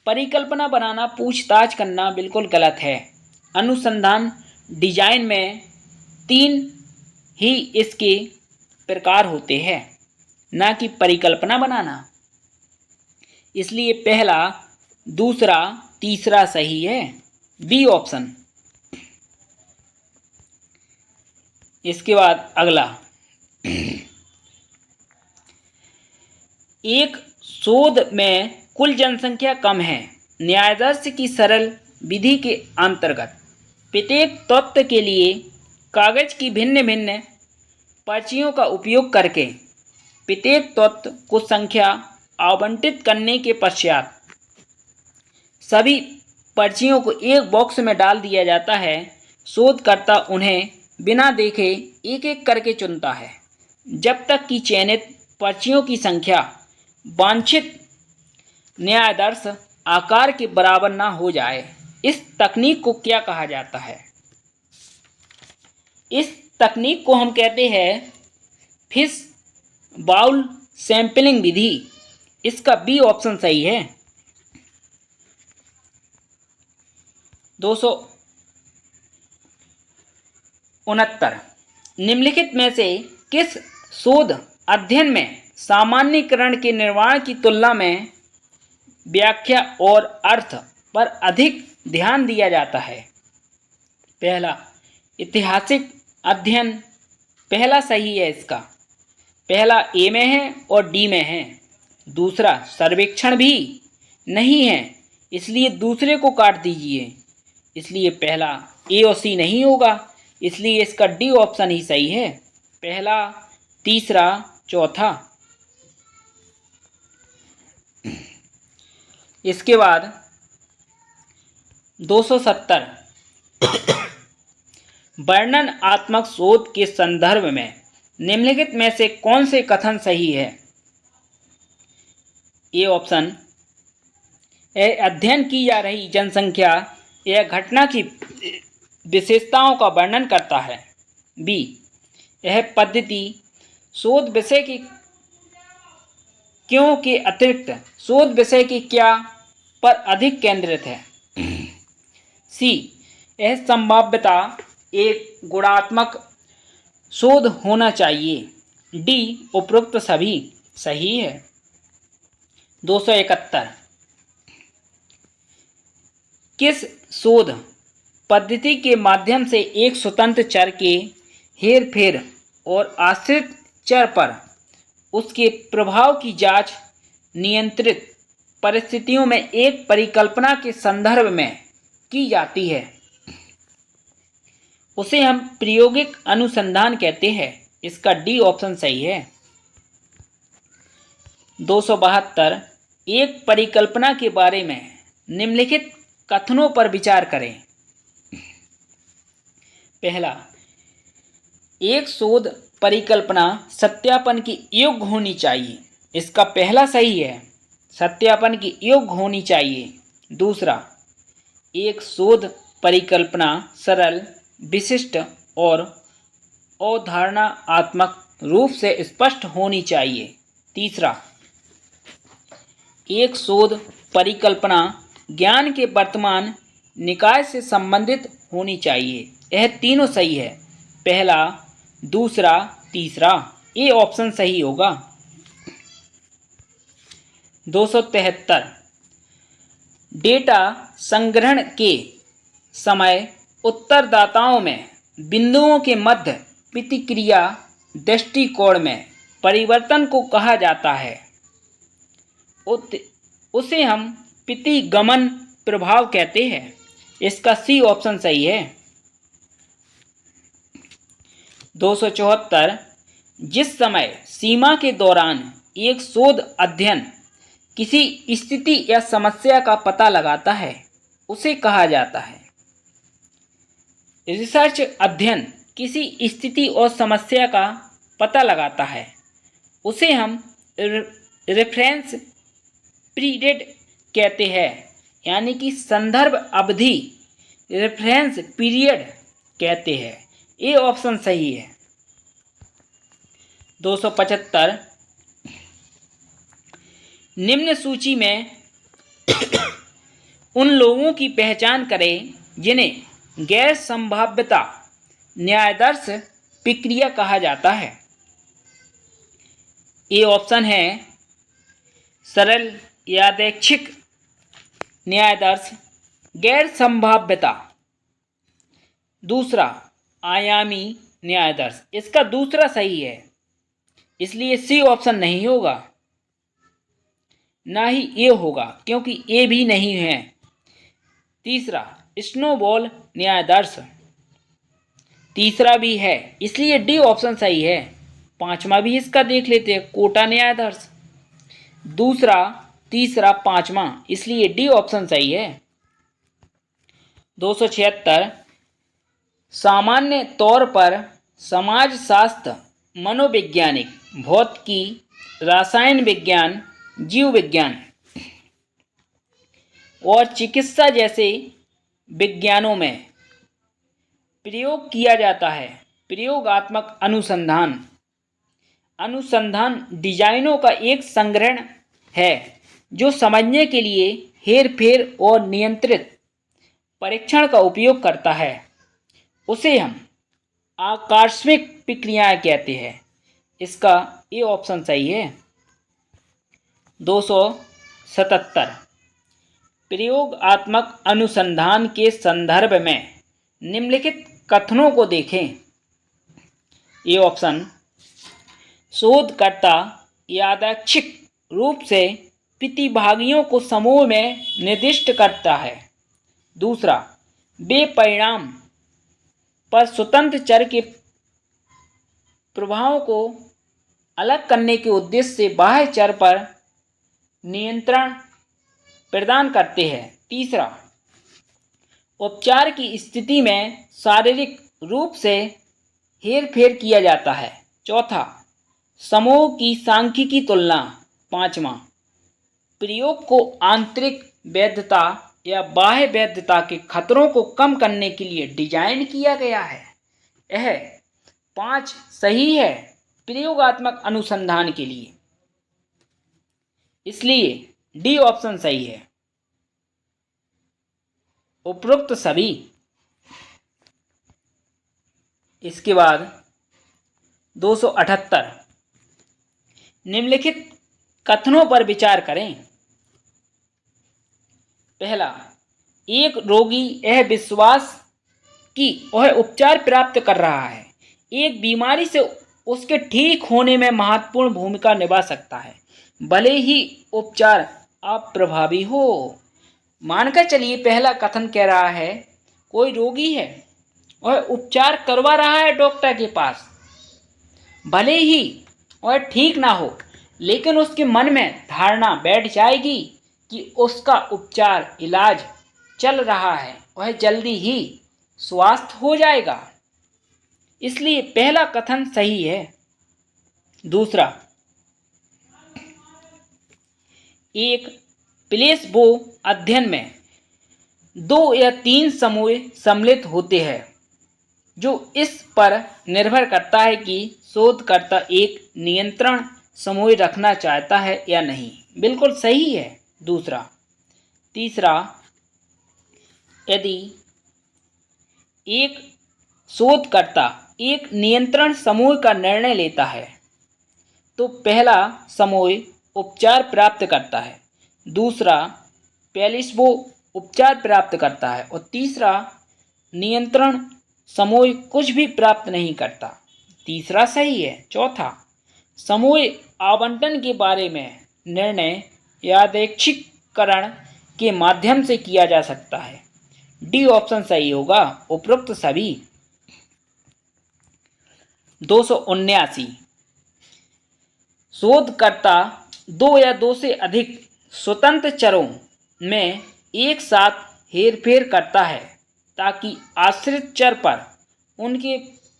परिकल्पना बनाना, पूछताछ करना बिल्कुल गलत है। अनुसंधान डिजाइन में 3 ही इसके प्रकार होते हैं, ना कि परिकल्पना बनाना। इसलिए पहला, दूसरा, तीसरा सही है, बी ऑप्शन। इसके बाद अगला, एक शोध में कुल जनसंख्या कम है। न्यायाधीश की सरल विधि के अंतर्गत प्रत्येक तत्व के लिए कागज की भिन्न भिन्न पर्चियों का उपयोग करके प्रत्येक तत्व को संख्या आवंटित करने के पश्चात सभी पर्चियों को एक बॉक्स में डाल दिया जाता है। शोधकर्ता उन्हें बिना देखे एक एक करके चुनता है, जब तक कि चयनित पर्चियों की संख्या वांछित न्यायाधीश आकार के बराबर ना हो जाए। इस तकनीक को क्या कहा जाता है? इस तकनीक को हम कहते हैं फिश बाउल सैंपलिंग विधि। इसका बी ऑप्शन सही है। 269, निम्नलिखित में से किस शोध अध्ययन में सामान्यीकरण के निर्माण की तुलना में व्याख्या और अर्थ पर अधिक ध्यान दिया जाता है? पहला, ऐतिहासिक अध्ययन। पहला सही है इसका, पहला ए में है और डी में है। दूसरा, सर्वेक्षण भी नहीं है, इसलिए दूसरे को काट दीजिए। इसलिए पहला ए और सी नहीं होगा, इसलिए इसका डी ऑप्शन ही सही है, पहला, तीसरा, चौथा। इसके बाद 270, वर्णनात्मक शोध के संदर्भ में निम्नलिखित में से कौन से कथन सही है? ए ऑप्शन, अध्ययन की जा रही जनसंख्या यह घटना की विशेषताओं का वर्णन करता है। बी, यह पद्धति शोध विषय की क्यों के अतिरिक्त शोध विषय की क्या पर अधिक केंद्रित है। सी, यह संभाव्यता एक गुणात्मक शोध होना चाहिए। डी, उपरोक्त सभी सही है। 271, किस शोध पद्धति के माध्यम से एक स्वतंत्र चर के हेरफेर और आश्रित चर पर उसके प्रभाव की जांच नियंत्रित परिस्थितियों में एक परिकल्पना के संदर्भ में की जाती है। उसे हम प्रायोगिक अनुसंधान कहते हैं। इसका डी ऑप्शन सही है। 272 एक परिकल्पना के बारे में निम्नलिखित कथनों पर विचार करें। पहला, एक शोध परिकल्पना सत्यापन की योग्य होनी चाहिए। इसका पहला सही है, सत्यापन की योग्य होनी चाहिए। दूसरा, एक शोध परिकल्पना सरल, विशिष्ट और अवधारणात्मक रूप से स्पष्ट होनी चाहिए। तीसरा, एक शोध परिकल्पना ज्ञान के वर्तमान निकाय से संबंधित होनी चाहिए। यह तीनों सही है, पहला, दूसरा, तीसरा। ये ऑप्शन सही होगा। 273 डेटा संग्रहण के समय उत्तरदाताओं में बिंदुओं के मध्य प्रतिक्रिया दृष्टिकोण में परिवर्तन को कहा जाता है। उसे हम प्रतिगमन प्रभाव कहते हैं। इसका सी ऑप्शन सही है। 274 जिस समय सीमा के दौरान एक शोध अध्ययन किसी स्थिति या समस्या का पता लगाता है उसे कहा जाता है। रिसर्च अध्ययन किसी स्थिति और समस्या का पता लगाता है उसे हम रेफरेंस पीरियड कहते हैं, यानी कि संदर्भ अवधि रेफरेंस पीरियड कहते हैं। ये ऑप्शन सही है। 275 निम्न सूची में उन लोगों की पहचान करें जिन्हें गैर संभाव्यता न्यायादर्श प्रक्रिया कहा जाता है। ये ऑप्शन है सरल यादृच्छिक न्यायादर्श, गैर संभाव्यता। दूसरा, आयामी न्यायादर्श। इसका दूसरा सही है, इसलिए सी ऑप्शन नहीं होगा, ना ही ए होगा क्योंकि ए भी नहीं है। तीसरा, स्नोबॉल न्यायादर्श। तीसरा भी है, इसलिए डी ऑप्शन सही है। पांचवा भी इसका देख लेते हैं, कोटा न्यायादर्श। दूसरा, तीसरा, पांचवा, इसलिए डी ऑप्शन सही है। 276 सामान्य तौर पर समाजशास्त्र, मनोवैज्ञानिक, भौतिकी, रसायन विज्ञान, जीव विज्ञान और चिकित्सा जैसे विज्ञानों में प्रयोग किया जाता है। प्रयोगात्मक अनुसंधान अनुसंधान डिजाइनों का एक संग्रह है जो समझने के लिए हेरफेर और नियंत्रित परीक्षण का उपयोग करता है। उसे हम आकस्मिक प्रक्रियाएं कहते हैं। इसका ये ऑप्शन सही है। 277 प्रयोगात्मक अनुसंधान के संदर्भ में निम्नलिखित कथनों को देखें। ये ऑप्शन, शोधकर्ता यादृच्छिक रूप से प्रतिभागियों को समूह में निर्दिष्ट करता है। दूसरा, वे परिणाम पर स्वतंत्र चर के प्रभावों को अलग करने के उद्देश्य से बाह्य चर पर नियंत्रण प्रदान करते हैं। तीसरा, उपचार की स्थिति में शारीरिक रूप से हेरफेर किया जाता है। चौथा, समूह की सांख्यिकी तुलना। पांचवा, प्रयोग को आंतरिक वैधता या बाह्य वैधता के खतरों को कम करने के लिए डिजाइन किया गया है। यह 5 सही है प्रयोगात्मक अनुसंधान के लिए, इसलिए डी ऑप्शन सही है। उपरोक्त सभी। इसके बाद 278 निम्नलिखित कथनों पर विचार करें। पहला, एक रोगी यह विश्वास कि वह उपचार प्राप्त कर रहा है, एक बीमारी से उसके ठीक होने में महत्वपूर्ण भूमिका निभा सकता है, भले ही उपचार अप्रभावी हो। मानकर चलिए पहला कथन कह रहा है कोई रोगी है और उपचार करवा रहा है डॉक्टर के पास, भले ही वह ठीक ना हो, लेकिन उसके मन में धारणा बैठ जाएगी कि उसका उपचार इलाज चल रहा है, वह जल्दी ही स्वस्थ हो जाएगा। इसलिए पहला कथन सही है। दूसरा, एक प्लेसबो अध्ययन में 2 या 3 समूह सम्मिलित होते हैं, जो इस पर निर्भर करता है कि शोधकर्ता एक नियंत्रण समूह रखना चाहता है या नहीं। बिल्कुल सही है दूसरा। तीसरा, यदि एक शोधकर्ता एक नियंत्रण समूह का निर्णय लेता है तो पहला समूह उपचार प्राप्त करता है, दूसरा प्लेसबो उपचार प्राप्त करता है और तीसरा नियंत्रण समूह कुछ भी प्राप्त नहीं करता। तीसरा सही है। चौथा, समूह आवंटन के बारे में निर्णय यादृच्छिककरण के माध्यम से किया जा सकता है। डी ऑप्शन सही होगा, उपरोक्त सभी। 279, शोधकर्ता 2 या 2 से अधिक स्वतंत्र चरों में एक साथ हेरफेर करता है ताकि आश्रित चर पर उनके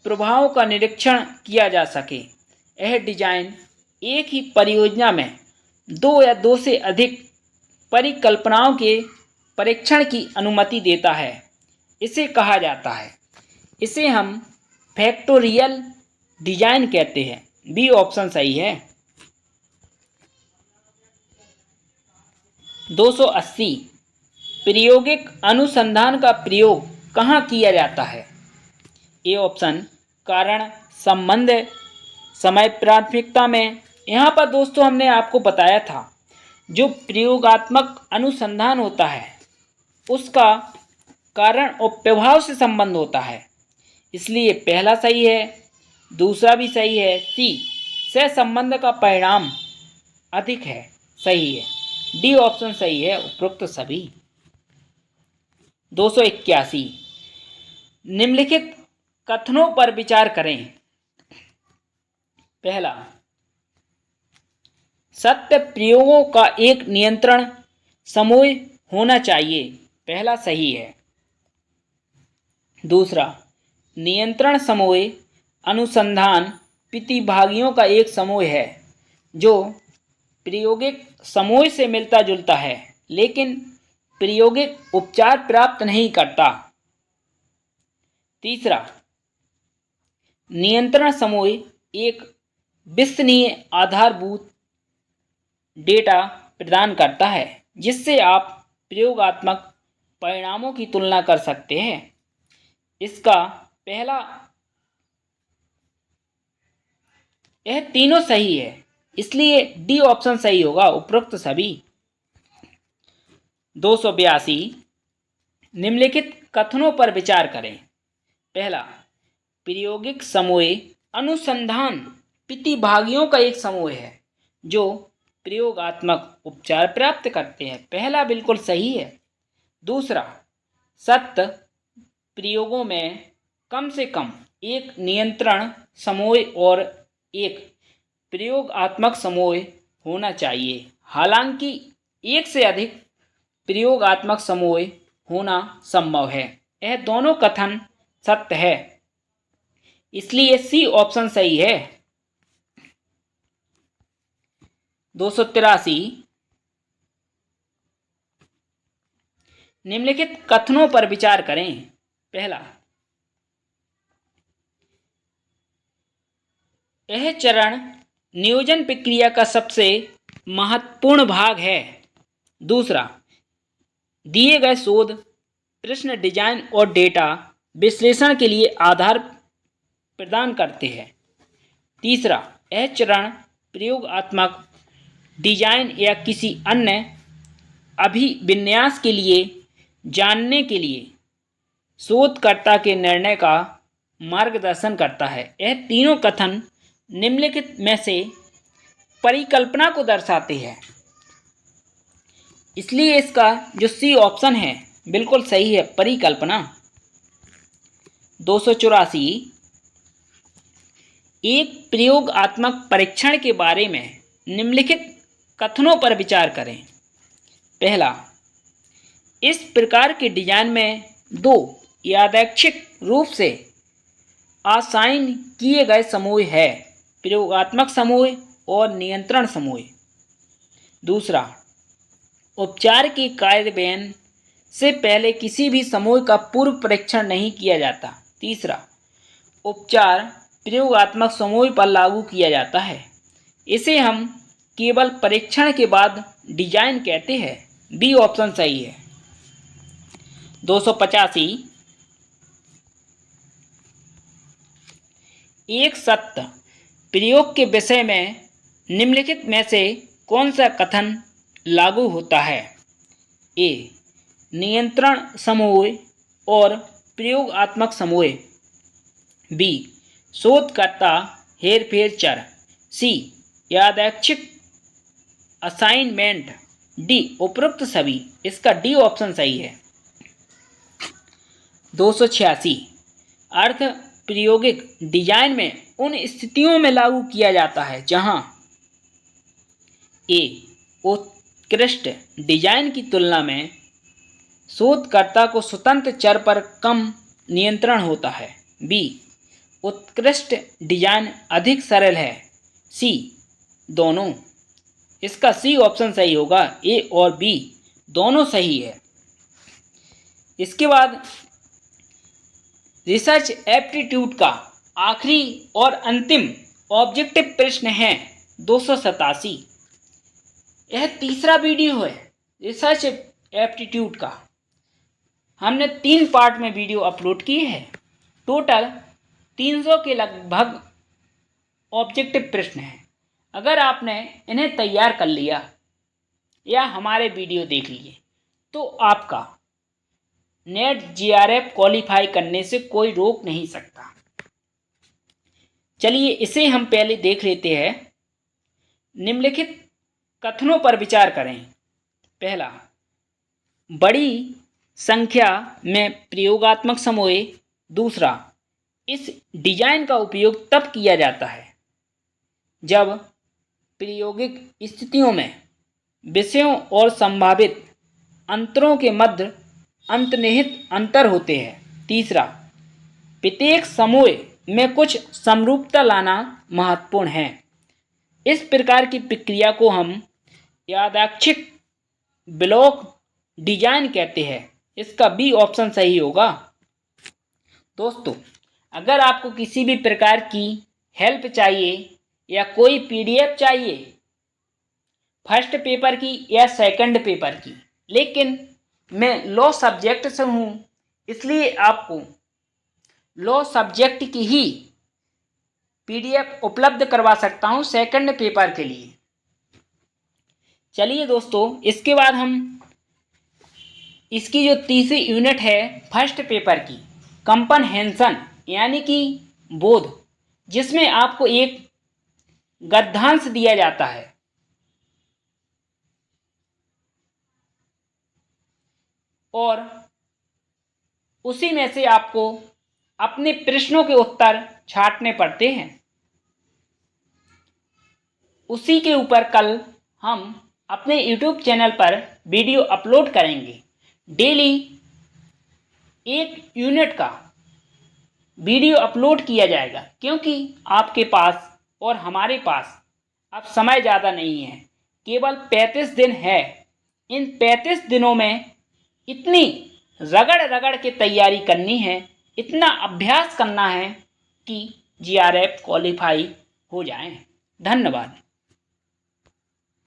प्रभावों का निरीक्षण किया जा सके। यह डिजाइन एक ही परियोजना में 2 या 2 से अधिक परिकल्पनाओं के परीक्षण की अनुमति देता है। इसे कहा जाता है, इसे हम फैक्टोरियल डिजाइन कहते हैं। बी ऑप्शन सही है। 280, प्रायोगिक अनुसंधान का प्रयोग कहाँ किया जाता है? ए ऑप्शन कारण संबंध समय प्राथमिकता में। यहाँ पर दोस्तों हमने आपको बताया था जो प्रयोगात्मक अनुसंधान होता है उसका कारण और प्रभाव से संबंध होता है, इसलिए पहला सही है, दूसरा भी सही है। सी सहसंबंध का परिणाम अधिक है, सही है। डी ऑप्शन सही है, उपरोक्त सभी। 281, निम्नलिखित कथनों पर विचार करें। पहला, सत्य प्रयोगों का एक नियंत्रण समूह होना चाहिए, पहला सही है। दूसरा, नियंत्रण समूह अनुसंधान प्रतिभागियों का एक समूह है जो प्रायोगिक समूह से मिलता जुलता है लेकिन प्रायोगिक उपचार प्राप्त नहीं करता। तीसरा, नियंत्रण समूह एक विश्वसनीय आधारभूत डेटा प्रदान करता है जिससे आप प्रयोगात्मक परिणामों की तुलना कर सकते हैं। इसका पहला, यह तीनों सही है, इसलिए डी ऑप्शन सही होगा, उपरोक्त सभी। 282, निम्नलिखित कथनों पर विचार करें। पहला, प्रायोगिक समूह अनुसंधान प्रतिभागियों का एक समूह है जो प्रयोगात्मक उपचार प्राप्त करते हैं, पहला बिल्कुल सही है। दूसरा, सत्य प्रयोगों में कम से कम एक नियंत्रण समूह और एक प्रयोगात्मक समूह होना चाहिए, हालांकि एक से अधिक प्रयोगात्मक समूह होना संभव है। यह दोनों कथन सत्य है, इसलिए सी ऑप्शन सही है। 283, निम्नलिखित कथनों पर विचार करें। पहला, यह चरण नियोजन प्रक्रिया का सबसे महत्वपूर्ण भाग है। दूसरा, दिए गए शोध प्रश्न डिजाइन और डेटा विश्लेषण के लिए आधार प्रदान करते हैं। तीसरा, यह चरण प्रयोगात्मक डिजाइन या किसी अन्य अभिविन्यास के लिए जानने के लिए शोधकर्ता के निर्णय का मार्गदर्शन करता है। यह तीनों कथन निम्नलिखित में से परिकल्पना को दर्शाते हैं। इसलिए इसका जो सी ऑप्शन है बिल्कुल सही है, परिकल्पना। 284, एक प्रयोगात्मक परीक्षण के बारे में निम्नलिखित कथनों पर विचार करें। पहला, इस प्रकार के डिजाइन में दो यादृच्छिक रूप से असाइन किए गए समूह है, प्रयोगात्मक समूह और नियंत्रण समूह। दूसरा, उपचार के कार्यान्वयन से पहले किसी भी समूह का पूर्व परीक्षण नहीं किया जाता। तीसरा, उपचार प्रयोगात्मक समूह पर लागू किया जाता है, इसे हम केवल परीक्षण के बाद डिजाइन कहते हैं। बी ऑप्शन सही है। 285, एक सत्य प्रयोग के विषय में निम्नलिखित में से कौन सा कथन लागू होता है? ए, नियंत्रण समूह और प्रयोगात्मक समूह। बी, शोधकर्ता हेरफेर चर। सी, यादृच्छिक असाइनमेंट। डी, उपरोक्त सभी। इसका डी ऑप्शन सही है। 286, अर्थ प्रायोगिक डिजाइन में उन स्थितियों में लागू किया जाता है जहां ए, उत्कृष्ट डिजाइन की तुलना में शोधकर्ता को स्वतंत्र चर पर कम नियंत्रण होता है। बी, उत्कृष्ट डिजाइन अधिक सरल है। सी, दोनों। इसका सी ऑप्शन सही होगा। ए और बी दोनों सही है। इसके बाद रिसर्च एप्टीट्यूड का आखिरी और अंतिम ऑब्जेक्टिव प्रश्न है 287। यह तीसरा वीडियो है रिसर्च एप्टीट्यूड का। हमने 3 पार्ट में वीडियो अपलोड किए हैं। टोटल 300 के लगभग ऑब्जेक्टिव प्रश्न हैं। अगर आपने इन्हें तैयार कर लिया या हमारे वीडियो देख लिए तो आपका नेट जीआरएफ क्वालिफाई करने से कोई रोक नहीं सकता। चलिए इसे हम पहले देख लेते हैं। निम्नलिखित कथनों पर विचार करें। पहला, बड़ी संख्या में प्रयोगात्मक समूह। दूसरा, इस डिजाइन का उपयोग तब किया जाता है जब प्रायोगिक स्थितियों में विषयों और संभावित अंतरों के मध्य अंतर्निहित अंतर होते हैं। तीसरा, प्रत्येक समूह में कुछ समरूपता लाना महत्वपूर्ण है। इस प्रकार की प्रक्रिया को हम यादृच्छिक ब्लॉक डिजाइन कहते हैं। इसका बी ऑप्शन सही होगा। दोस्तों, अगर आपको किसी भी प्रकार की हेल्प चाहिए या कोई पीडीएफ चाहिए फर्स्ट पेपर की या सेकंड पेपर की, लेकिन मैं लॉ सब्जेक्ट से हूँ, इसलिए आपको लॉ सब्जेक्ट की ही पीडीएफ उपलब्ध करवा सकता हूँ सेकंड पेपर के लिए। चलिए दोस्तों, इसके बाद हम इसकी जो तीसरी यूनिट है फर्स्ट पेपर की, कंपनहेंशन यानी कि बोध, जिसमें आपको एक गद्यांश दिया जाता है और उसी में से आपको अपने प्रश्नों के उत्तर छांटने पड़ते हैं। उसी के ऊपर कल हम अपने YouTube चैनल पर वीडियो अपलोड करेंगे। डेली एक यूनिट का वीडियो अपलोड किया जाएगा, क्योंकि आपके पास और हमारे पास अब समय ज़्यादा नहीं है, केवल 35 दिन है। इन 35 दिनों में इतनी रगड़ रगड़ के तैयारी करनी है, इतना अभ्यास करना है कि जीआरएफ क्वालिफाई हो जाएं। धन्यवाद।